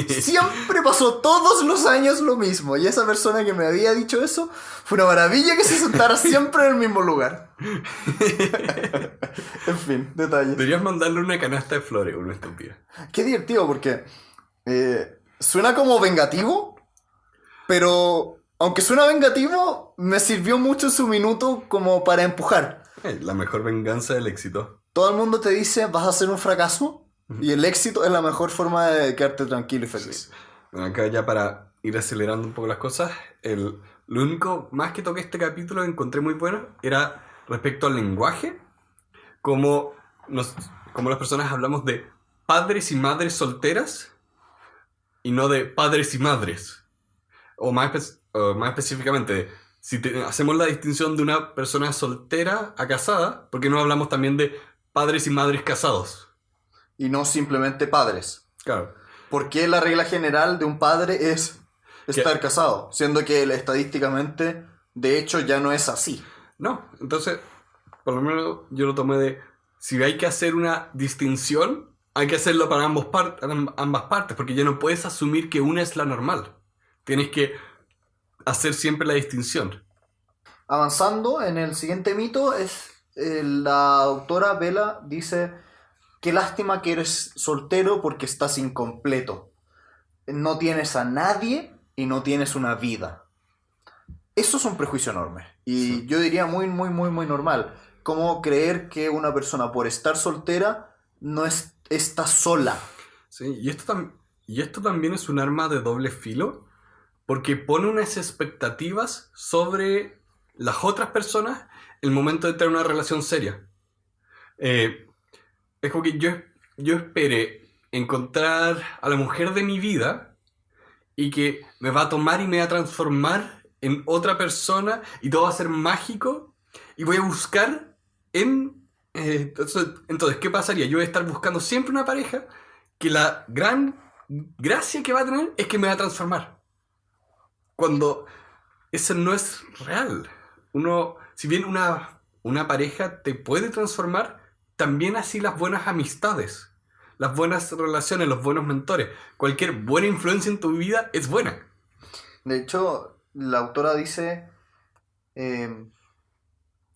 Siempre pasó todos los años lo mismo, y esa persona que me había dicho eso, fue una maravilla que se sentara siempre en el mismo lugar. En fin, detalles. Deberías mandarle una canasta de flores uno de estos días. Qué divertido, porque suena como vengativo, pero aunque suena vengativo, me sirvió mucho en su minuto como para empujar. La mejor venganza del éxito. Todo el mundo te dice, vas a ser un fracaso, y el éxito es la mejor forma de quedarte tranquilo y feliz. Sí. Bueno, acá ya para ir acelerando un poco las cosas, lo único más que toqué este capítulo que encontré muy bueno era respecto al lenguaje, como las personas hablamos de padres y madres solteras y no de padres y madres. O más específicamente, si hacemos la distinción de una persona soltera a casada, ¿por qué no hablamos también de padres y madres casados? Y no simplemente padres. Claro. ¿Por qué la regla general de un padre es estar casado? Siendo que estadísticamente, de hecho, ya no es así. No, entonces, por lo menos yo lo tomé de, si hay que hacer una distinción, hay que hacerlo para ambas partes, porque ya no puedes asumir que una es la normal. Tienes que hacer siempre la distinción. Avanzando, en el siguiente mito, la autora Bella dice: qué lástima que eres soltero porque estás incompleto. No tienes a nadie y no tienes una vida. Eso es un prejuicio enorme. Y sí, yo diría muy, muy, muy, muy normal. ¿Cómo creer que una persona por estar soltera no está sola? Sí, y esto también es un arma de doble filo, porque pone unas expectativas sobre las otras personas en el momento de tener una relación seria. Es como que yo esperé encontrar a la mujer de mi vida y que me va a tomar y me va a transformar en otra persona y todo va a ser mágico y voy a buscar entonces, ¿qué pasaría? Yo voy a estar buscando siempre una pareja que la gran gracia que va a tener es que me va a transformar. Cuando eso no es real. Si bien una pareja te puede transformar, también así las buenas amistades, las buenas relaciones, los buenos mentores. Cualquier buena influencia en tu vida es buena. De hecho, la autora dice,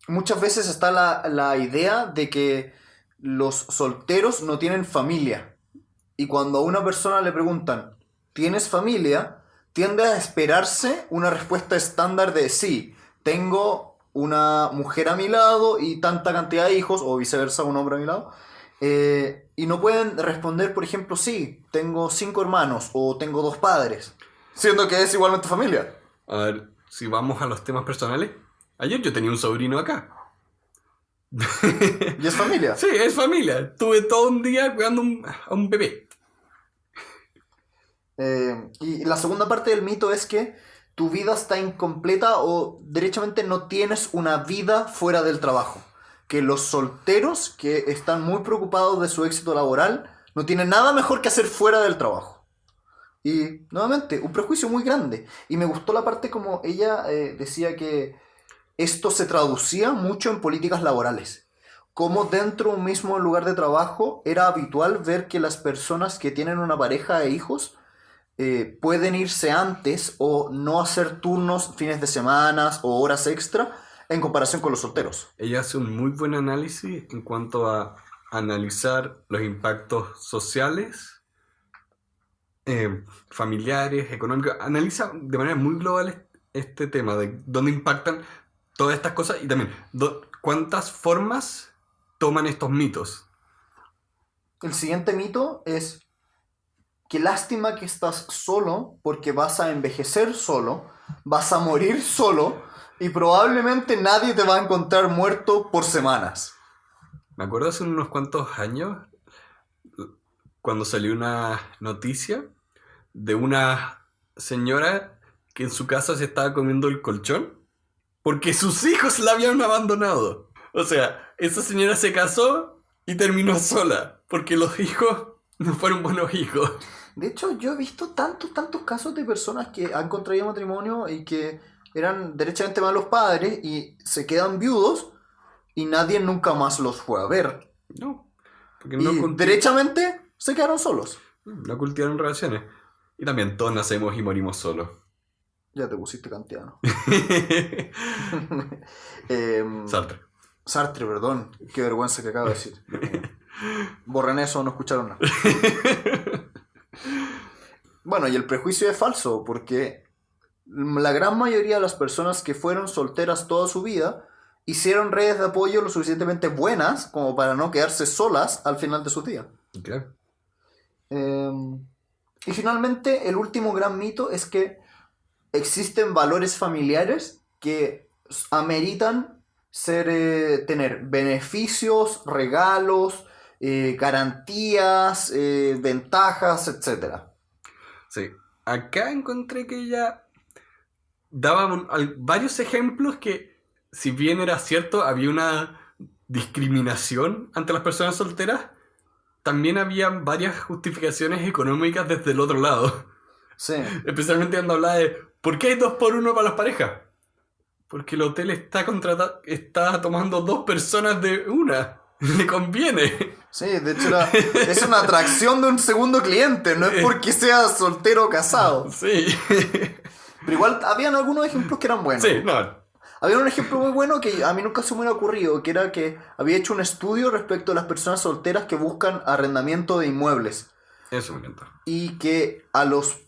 muchas veces está la idea de que los solteros no tienen familia. Y cuando a una persona le preguntan, ¿tienes familia?, tiende a esperarse una respuesta estándar de sí, tengo una mujer a mi lado y tanta cantidad de hijos, o viceversa, un hombre a mi lado. Y no pueden responder, por ejemplo, sí, tengo 5 hermanos o tengo 2 padres, siendo que es igualmente familia. A ver, si vamos a los temas personales, ayer yo tenía un sobrino acá. ¿Y es familia? Sí, es familia. Estuve todo un día cuidando a un bebé. Y la segunda parte del mito es que tu vida está incompleta o derechamente no tienes una vida fuera del trabajo. Que los solteros que están muy preocupados de su éxito laboral no tienen nada mejor que hacer fuera del trabajo. Y nuevamente, un prejuicio muy grande. Y me gustó la parte como ella decía que esto se traducía mucho en políticas laborales. Como dentro de un mismo lugar de trabajo era habitual ver que las personas que tienen una pareja e hijos pueden irse antes o no hacer turnos fines de semana o horas extra en comparación con los solteros. Ella hace un muy buen análisis en cuanto a analizar los impactos sociales, familiares, económicos. Analiza de manera muy global este tema de dónde impactan todas estas cosas y también cuántas formas toman estos mitos. El siguiente mito es: qué lástima que estás solo porque vas a envejecer solo, vas a morir solo y probablemente nadie te va a encontrar muerto por semanas. Me acuerdo hace unos cuantos años cuando salió una noticia de una señora que en su casa se estaba comiendo el colchón porque sus hijos la habían abandonado. O sea, esa señora se casó y terminó sola porque los hijos no fueron buenos hijos. De hecho, yo he visto tantos casos de personas que han contraído matrimonio y que eran derechamente malos padres y se quedan viudos y nadie nunca más los fue a ver. No, porque Y derechamente se quedaron solos. no cultivaron relaciones. Y también todos nacemos y morimos solos. Ya te pusiste kantiano. Sartre. Sartre, perdón. Qué vergüenza que acabo de decir. Borren eso, no escucharon nada. Bueno, y el prejuicio es falso, porque la gran mayoría de las personas que fueron solteras toda su vida hicieron redes de apoyo lo suficientemente buenas como para no quedarse solas al final de sus días. Claro. Y finalmente, el último gran mito es que existen valores familiares que ameritan tener beneficios, regalos, garantías, ventajas, etc. Sí. Acá encontré que ella daba varios ejemplos que, si bien era cierto, había una discriminación ante las personas solteras, también había varias justificaciones económicas desde el otro lado. Sí. Especialmente cuando hablaba de ¿por qué hay 2x1 para las parejas? Porque el hotel está tomando 2 personas de una. Le conviene. Sí, de hecho es una atracción de un segundo cliente, no es porque sea soltero o casado. Sí. Pero igual habían algunos ejemplos que eran buenos. Sí, no. Había un ejemplo muy bueno que a mí nunca se me hubiera ocurrido, que era que había hecho un estudio respecto a las personas solteras que buscan arrendamiento de inmuebles. Eso me encanta. Y que a los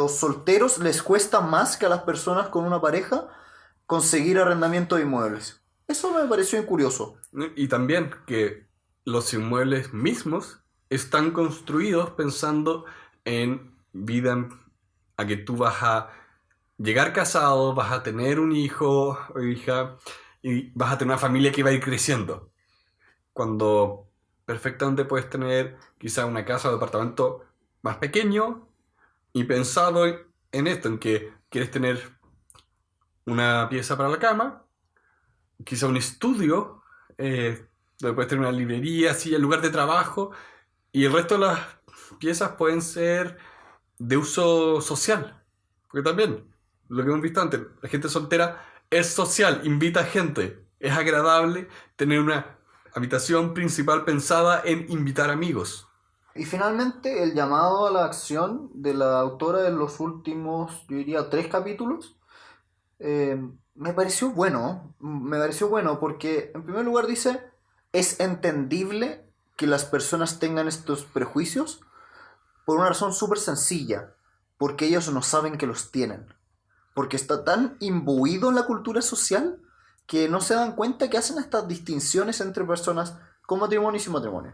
solteros les cuesta más que a las personas con una pareja conseguir arrendamiento de inmuebles. Eso me pareció curioso. Y también que los inmuebles mismos están construidos pensando en vida, a que tú vas a llegar casado, vas a tener un hijo o hija y vas a tener una familia que va a ir creciendo. Cuando perfectamente puedes tener quizá una casa o departamento más pequeño y pensado en esto, en que quieres tener una pieza para la cama, quizá un estudio, donde puedes tener una librería, así, el lugar de trabajo, y el resto de las piezas pueden ser de uso social. Porque también, lo que hemos visto antes, la gente soltera es social, invita a gente, es agradable tener una habitación principal pensada en invitar amigos. Y finalmente, el llamado a la acción de la autora de los últimos, yo diría, 3 capítulos, me pareció bueno. Me pareció bueno porque, en primer lugar, dice: es entendible que las personas tengan estos prejuicios por una razón súper sencilla, porque ellos no saben que los tienen. Porque está tan imbuido en la cultura social que no se dan cuenta que hacen estas distinciones entre personas con matrimonio y sin matrimonio.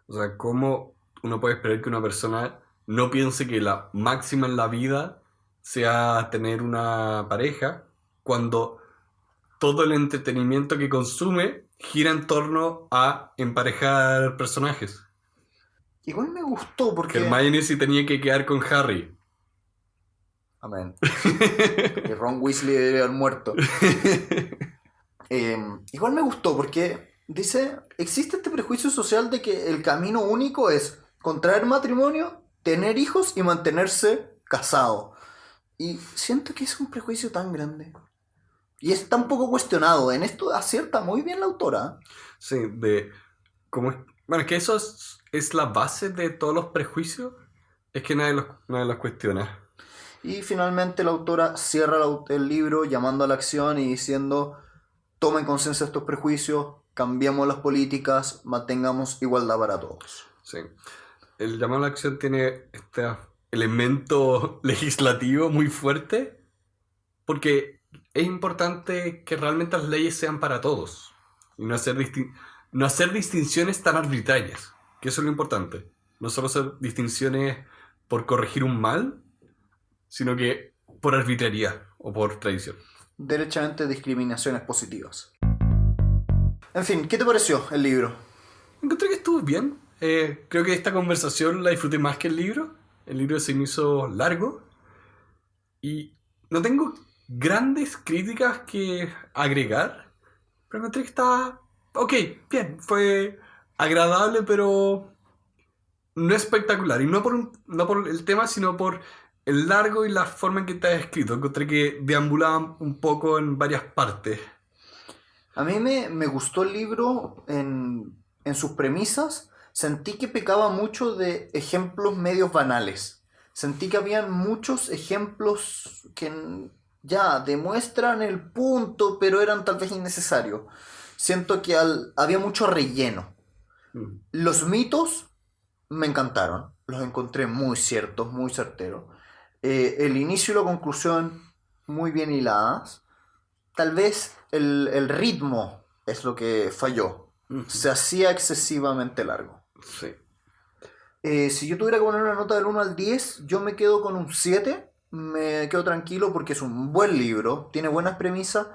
O sea, ¿cómo uno puede esperar que una persona no piense que la máxima en la vida sea tener una pareja cuando todo el entretenimiento que consume gira en torno a emparejar personajes? Igual me gustó porque... Que Hermione sí tenía que quedar con Harry. Amén. Que Ron Weasley debería haber muerto. Igual me gustó porque dice: existe este prejuicio social de que el camino único es contraer matrimonio, tener hijos y mantenerse casado. Y siento que es un prejuicio tan grande. Y es tan poco cuestionado. En esto acierta muy bien la autora. Sí, de cómo es... Bueno, es que eso es la base de todos los prejuicios. Es que nadie los cuestiona. Y finalmente la autora cierra el libro llamando a la acción y diciendo: tomen conciencia de estos prejuicios, cambiemos las políticas, mantengamos igualdad para todos. Sí. El llamado a la acción tiene este elemento legislativo muy fuerte, porque es importante que realmente las leyes sean para todos y no hacer distinciones tan arbitrarias, que eso es lo importante. No solo hacer distinciones por corregir un mal, sino que por arbitrariedad o por tradición. Derechamente discriminaciones positivas. En fin, ¿qué te pareció el libro? Encontré que estuvo bien. Creo que esta conversación la disfruté más que el libro. El libro se me hizo largo. Y no tengo grandes críticas que agregar. Pero encontré que estaba... Ok, bien. Fue agradable, pero no espectacular. Y no por el tema, sino por el largo y la forma en que está escrito. Encontré que deambulaba un poco en varias partes. A mí me gustó el libro en sus premisas. Sentí que pecaba mucho de ejemplos medios banales. Sentí que habían muchos ejemplos que ya demuestran el punto, pero eran tal vez innecesarios. Siento que había mucho relleno. Mm. Los mitos me encantaron. Los encontré muy ciertos, muy certeros. El inicio y la conclusión muy bien hiladas. Tal vez el ritmo es lo que falló. Se hacía excesivamente largo. Sí. Si yo tuviera que poner una nota del 1 al 10, yo me quedo con un 7. Me quedo tranquilo porque es un buen libro, tiene buenas premisas.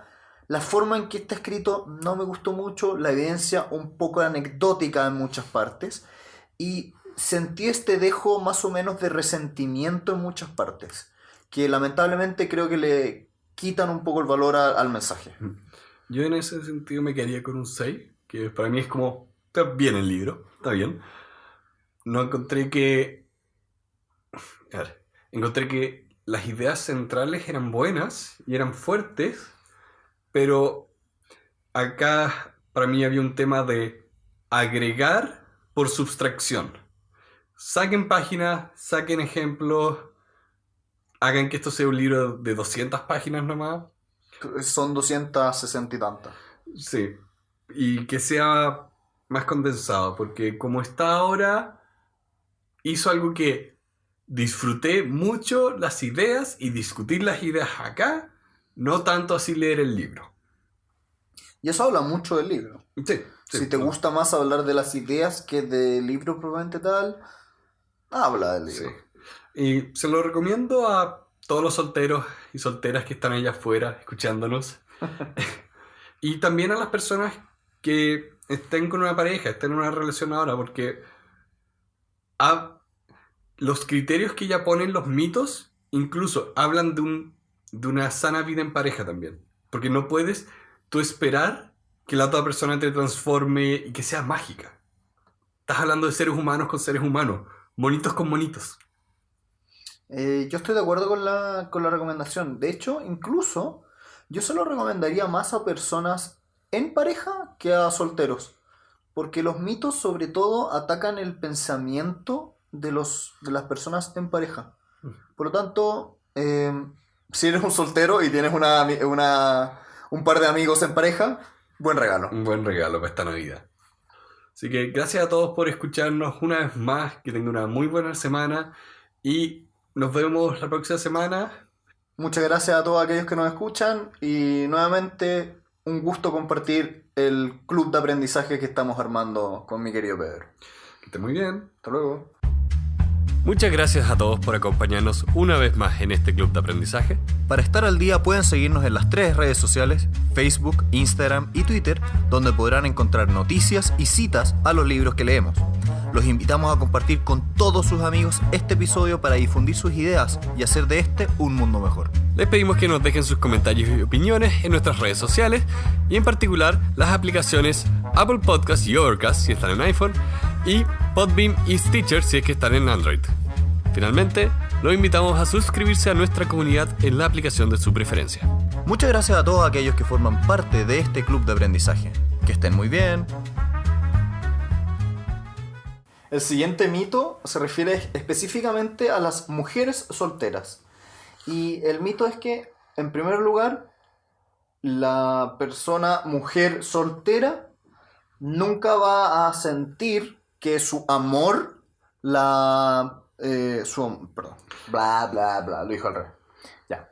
La forma en que está escrito no me gustó mucho, la evidencia un poco anecdótica en muchas partes. Y sentí este dejo más o menos de resentimiento en muchas partes, que lamentablemente creo que le quitan un poco el valor al mensaje. Yo en ese sentido me quedaría con un 6, que para mí es como, está bien el libro, está bien. No encontré que... A ver, encontré que las ideas centrales eran buenas y eran fuertes, pero acá para mí había un tema de agregar por subtracción. Saquen páginas, saquen ejemplos, hagan que esto sea un libro de 200 páginas nomás. Son 260 y tantas. Sí, y que sea más condensado, porque como está ahora, hizo algo que disfruté mucho las ideas y discutir las ideas acá, no tanto así leer el libro. Y eso habla mucho del libro. Sí, sí, Si te gusta más hablar de las ideas que del libro propiamente tal, habla del sí. libro. Y se lo recomiendo a todos los solteros y solteras que están allá afuera escuchándonos. Y también a las personas que estén con una pareja, estén en una relación ahora, porque los criterios que ya ponen los mitos incluso hablan de una sana vida en pareja también. Porque no puedes tú esperar que la otra persona te transforme y que sea mágica. Estás hablando de seres humanos con seres humanos, monitos con monitos. Yo estoy de acuerdo con la recomendación. De hecho, incluso yo se lo recomendaría más a personas en pareja que a solteros. Porque los mitos sobre todo atacan el pensamiento de las personas en pareja. Por lo tanto, si eres un soltero y tienes un par de amigos en pareja, buen regalo. Un buen regalo para esta Navidad. Así que gracias a todos por escucharnos una vez más. Que tengan una muy buena semana. Y nos vemos la próxima semana. Muchas gracias a todos aquellos que nos escuchan. Y nuevamente, un gusto compartir el club de aprendizaje que estamos armando con mi querido Pedro. Que esté muy bien. Hasta luego. Muchas gracias a todos por acompañarnos una vez más en este club de aprendizaje. Para estar al día pueden seguirnos en las 3 redes sociales, Facebook, Instagram y Twitter, donde podrán encontrar noticias y citas a los libros que leemos. Los invitamos a compartir con todos sus amigos este episodio para difundir sus ideas y hacer de este un mundo mejor. Les pedimos que nos dejen sus comentarios y opiniones en nuestras redes sociales y en particular las aplicaciones Apple Podcasts y Overcast si están en iPhone y Podbean y Stitcher si es que están en Android. Finalmente, los invitamos a suscribirse a nuestra comunidad en la aplicación de su preferencia. Muchas gracias a todos aquellos que forman parte de este club de aprendizaje. Que estén muy bien. El siguiente mito se refiere específicamente a las mujeres solteras. Y el mito es que, en primer lugar, la persona mujer soltera nunca va a sentir que su amor bla, bla, bla, lo dijo al revés. Ya.